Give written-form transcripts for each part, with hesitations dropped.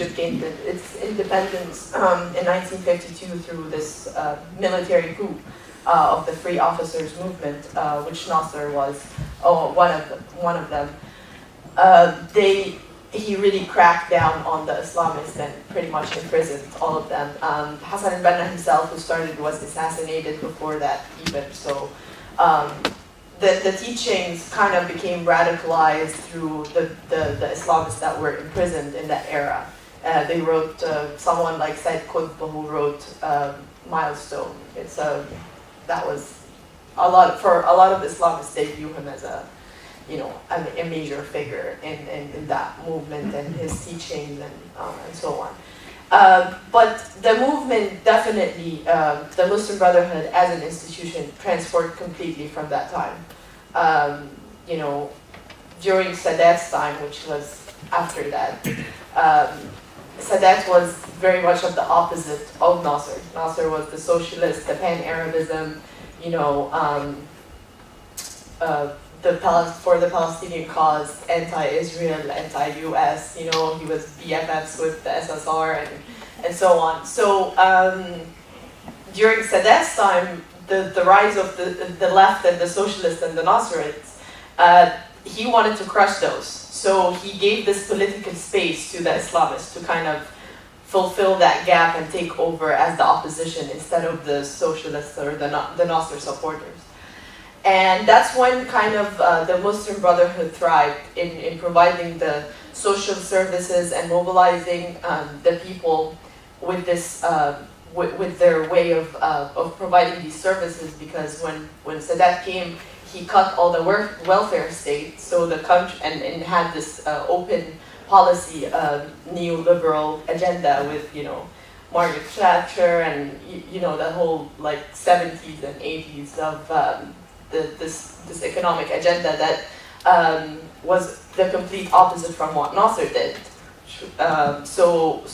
Egypt gained its independence in 1952 through this military coup of the Free Officers Movement, which Nasser was one of them. He really cracked down on the Islamists and pretty much imprisoned all of them. Hassan al-Banna himself, who started, was assassinated before that even. So the teachings kind of became radicalized through the Islamists that were imprisoned in that era. They wrote, someone like Said Qutb, who wrote Milestone. That was for a lot of Islamists, they view him as a major figure in that movement and his teachings and so on. But the movement definitely, the Muslim Brotherhood as an institution transformed completely from that time. During Sadat's time, which was after that, Sadat was very much of the opposite of Nasser. Nasser was the socialist, the pan-Arabism, for the Palestinian cause, anti-Israel, anti-US, he was BFFs with the SSR and so on. So during Sadat's time, the rise of the left and the socialists and the Nasserites, he wanted to crush those. So he gave this political space to the Islamists to kind of fulfill that gap and take over as the opposition instead of the socialists or the Nasser supporters. And that's when kind of the Muslim Brotherhood thrived in providing the social services and mobilizing the people with this with their way of providing these services. Because when Sadat came, he cut all the welfare state, so the country and had this open policy neoliberal agenda with Margaret Thatcher and the whole like 70s and 80s of this economic agenda that was the complete opposite from what Nasser did. So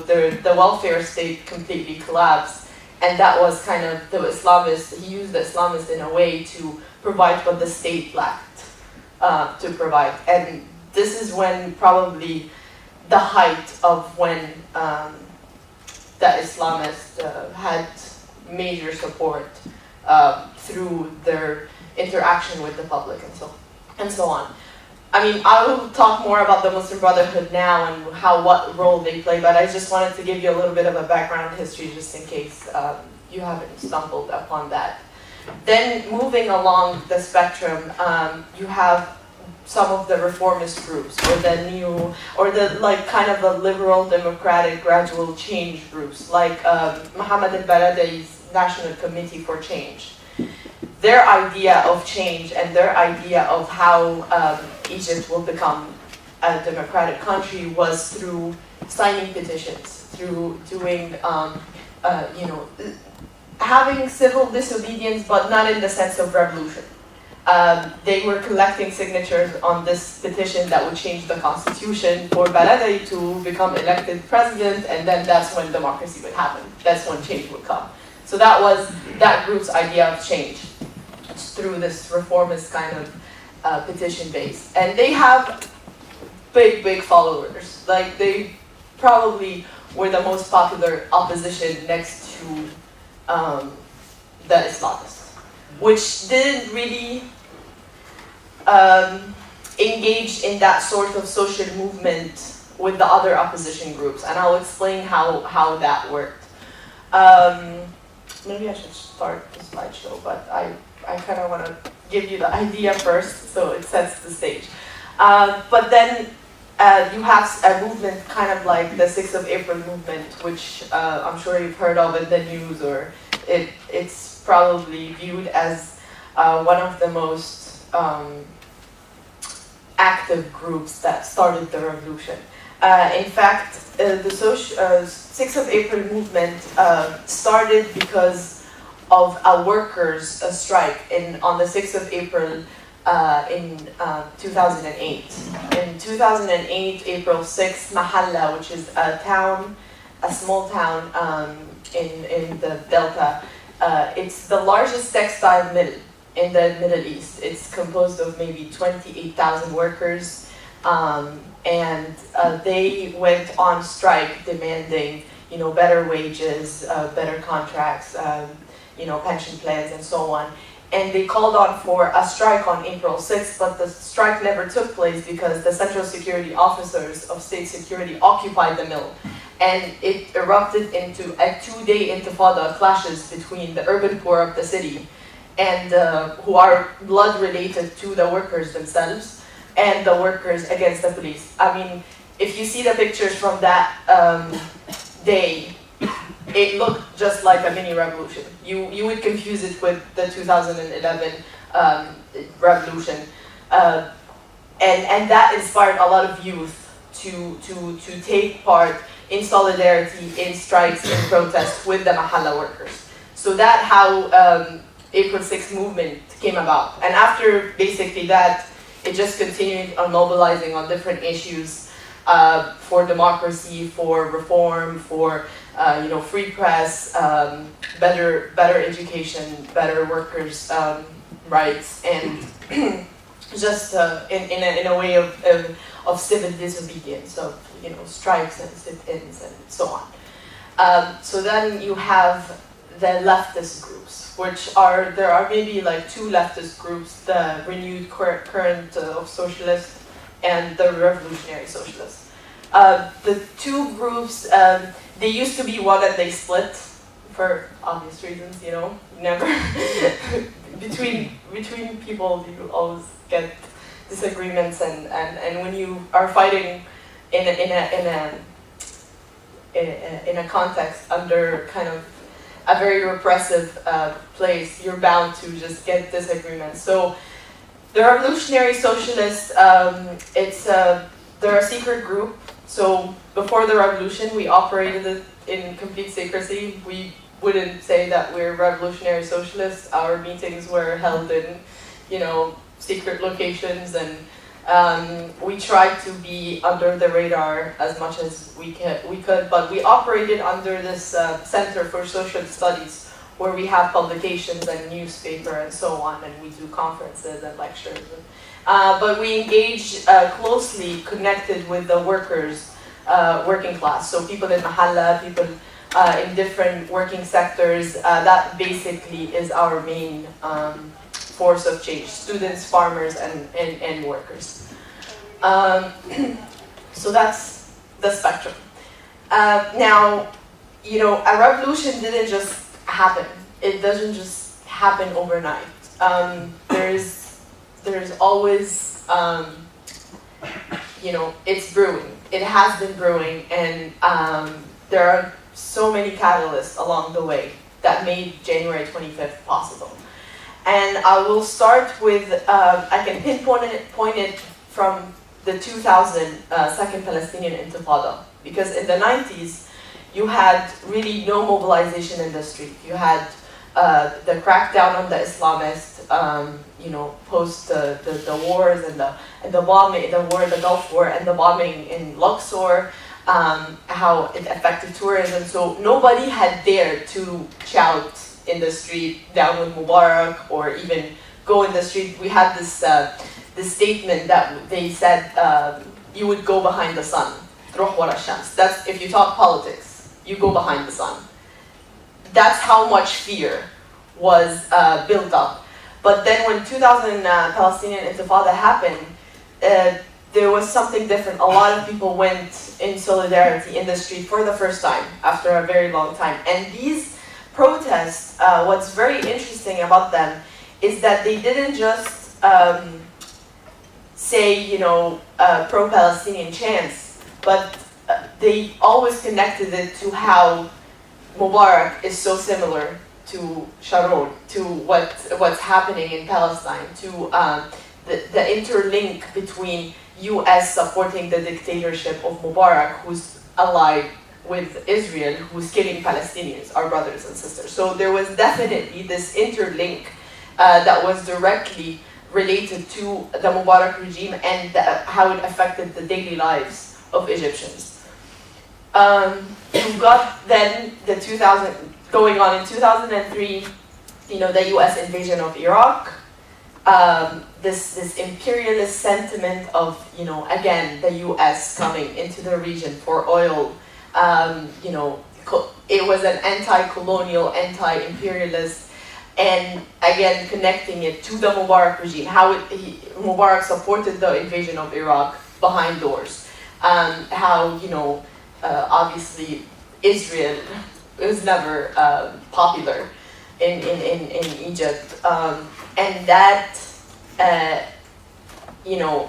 the welfare state completely collapsed, and that was kind of the Islamists. He used the Islamists in a way to provide what the state lacked to provide, and this is when probably the height of when the Islamists had major support through their interaction with the public and so on. I mean, I will talk more about the Muslim Brotherhood now and what role they play, but I just wanted to give you a little bit of a background history just in case you haven't stumbled upon that. Then moving along the spectrum, you have some of the reformist groups or the kind of the liberal democratic gradual change groups like Mohammed al-Baradei's National Committee for Change. Their idea of change and their idea of how Egypt will become a democratic country was through signing petitions, through doing, having civil disobedience, but not in the sense of revolution. They were collecting signatures on this petition that would change the constitution for Baradei to become elected president, and then that's when democracy would happen. That's when change would come. So that was that group's idea of change. Through this reformist kind of petition base. And they have big followers. Like, they probably were the most popular opposition next to the Islamists, which didn't really engage in that sort of social movement with the other opposition groups. And I'll explain how that worked. Maybe I should start the slideshow, but I kind of want to give you the idea first, so it sets the stage. But then you have a movement kind of like the 6th of April movement, which I'm sure you've heard of in the news, or it's probably viewed as one of the most active groups that started the revolution. In fact, the 6th of April movement started because of a workers' strike on the 6th of April in 2008. In 2008, April 6th, Mahalla, which is a small town in the Delta, it's the largest textile mill in the Middle East. It's composed of maybe 28,000 workers. and they went on strike demanding, better wages, better contracts, pension plans, and so on. And they called on for a strike on April 6th, but the strike never took place because the Central Security Officers of State Security occupied the mill. And it erupted into a 2-day intifada, clashes between the urban poor of the city, and who are blood related to the workers themselves, and the workers against the police. I mean, if you see the pictures from that day, it looked just like a mini revolution. You would confuse it with the 2011 revolution, and that inspired a lot of youth to take part in solidarity, in strikes, in protests with the Mahalla workers. So that's how April 6th movement came about. And after basically that, it just continued on mobilizing on different issues for democracy, for reform, for free press, better education, better workers' rights, and just in a way of civil disobedience, of strikes and sit-ins and so on. So then you have the leftist groups, there are maybe like two leftist groups: the renewed current of socialists and the revolutionary socialists. The two groups, they used to be one and they split for obvious reasons, never between people you always get disagreements, and when you are fighting in a context under kind of a very repressive place, you're bound to just get disagreements. So the revolutionary socialists, they're a secret group. So before the revolution, we operated in complete secrecy. We wouldn't say that we're revolutionary socialists. Our meetings were held in, secret locations, and we tried to be under the radar as much as we could. But we operated under this Center for Social Studies, where we have publications and newspaper and so on, and we do conferences and lectures. But we engage closely connected with the workers, working class. So people in Mahalla, people in different working sectors. That basically is our main force of change: students, farmers, and workers. So that's the spectrum. Now, a revolution didn't just happen. It doesn't just happen overnight. There's always, it's brewing. It has been brewing, and there are so many catalysts along the way that made January 25th possible. And I will start with, I can pinpoint it from the 2000 Second Palestinian Intifada, because in the 90s, you had really no mobilization in the street. You had the crackdown on the Islamists, post the wars and the bombing, the Gulf War and the bombing in Luxor, how it affected tourism. So nobody had dared to shout in the street, down with Mubarak, or even go in the street. We had this statement that they said, you would go behind the sun. تروح ورا الشمس. That's, if you talk politics, you go behind the sun. That's how much fear was built up. But then when 2000 Palestinian Intifada happened, there was something different. A lot of people went in solidarity in the street for the first time after a very long time. And these protests, what's very interesting about them is that they didn't just say, pro-Palestinian chants, but they always connected it to how Mubarak is so similar to Sharon, to what's happening in Palestine, to the interlink between US supporting the dictatorship of Mubarak, who's allied with Israel, who's killing Palestinians, our brothers and sisters. So there was definitely this interlink that was directly related to the Mubarak regime and how it affected the daily lives of Egyptians. You got then the 2000, going on in 2003, the US invasion of Iraq, this imperialist sentiment of, again, the U.S. coming into the region for oil. It was an anti-colonial, anti-imperialist, and again connecting it to the Mubarak regime. How Mubarak supported the invasion of Iraq behind doors. How obviously Israel was never popular in Egypt, and that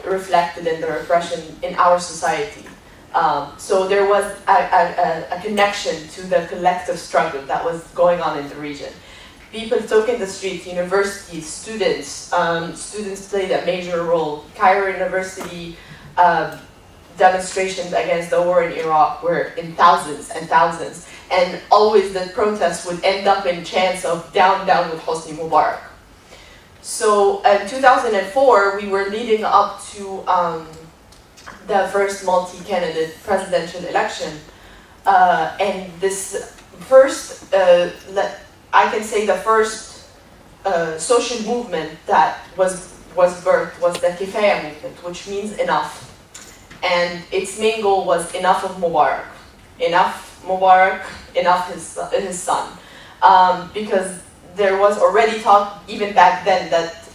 reflected in the repression in our society. So there was a connection to the collective struggle that was going on in the region. People took in the streets, universities, students. Students played a major role. Cairo University demonstrations against the war in Iraq were in thousands and thousands. And always the protests would end up in chants of down, down with Hosni Mubarak. So in 2004, we were leading up to the first multi-candidate presidential election. And this first, I can say the first social movement that was birthed was the Kifaya movement, which means enough. And its main goal was enough of Mubarak. Enough Mubarak, enough his son. Because there was already talk, even back then, that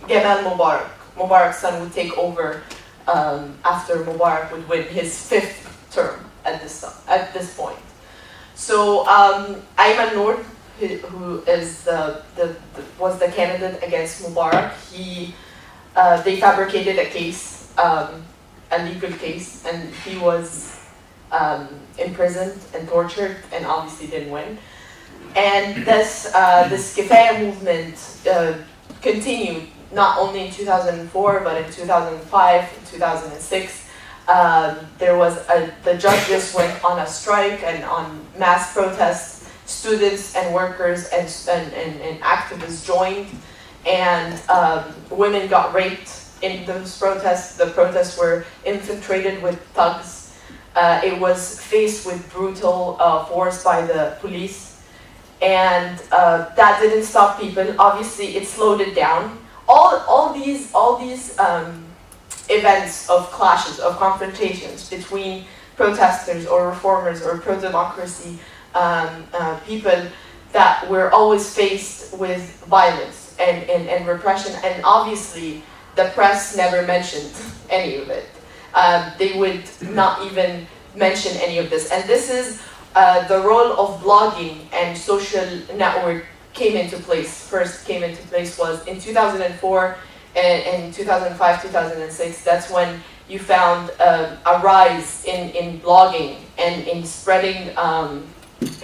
Gamal Mubarak's son, would take over after Mubarak would win his 5th term at this point. So Ayman Noor, who is was the candidate against Mubarak, they fabricated a case, a legal case, and he was imprisoned and tortured, and obviously didn't win. And this Kifaya movement continued not only in 2004, but in 2005, 2006. There was the judges went on a strike and on mass protests. Students and workers and activists joined, and women got raped in those protests. The protests were infiltrated with thugs. It was faced with brutal force by the police, and that didn't stop people. Obviously, it slowed it down. All these events of clashes, of confrontations between protesters or reformers or pro-democracy people that were always faced with violence and repression, and obviously the press never mentioned any of it. They would not even mention any of this. And this is the role of blogging and social network came into place. First came into place was in 2004 and 2005, 2006. That's when you found a rise in blogging and in spreading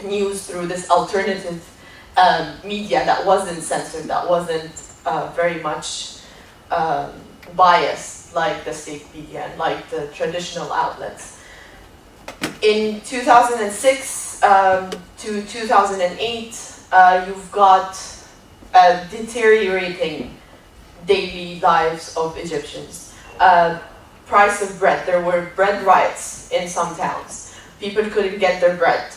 news through this alternative media that wasn't censored, that wasn't very much biased like the state media and like the traditional outlets. In 2006 to 2008, you've got deteriorating daily lives of Egyptians. Price of bread. There were bread riots in some towns. People couldn't get their bread.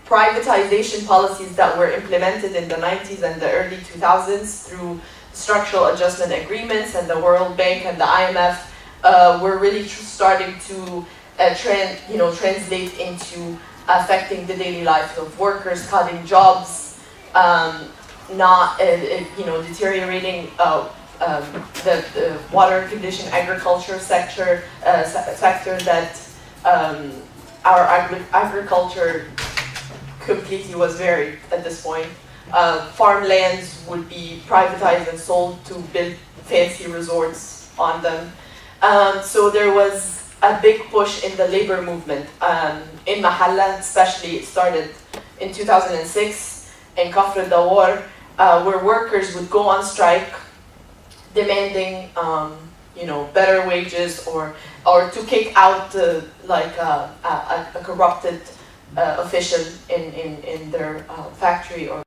Privatization policies that were implemented in the 90s and the early 2000s through structural adjustment agreements and the World Bank and the IMF were really starting to translate into affecting the daily life of workers, cutting jobs, deteriorating the water condition agriculture sector that our agriculture completely was varied at this point. Farmlands would be privatized and sold to build fancy resorts on them. So there was a big push in the labor movement. In Mahalla especially, it started in 2006 in Kafr Dawar, where workers would go on strike demanding better wages or to kick out a corrupted official in their factory or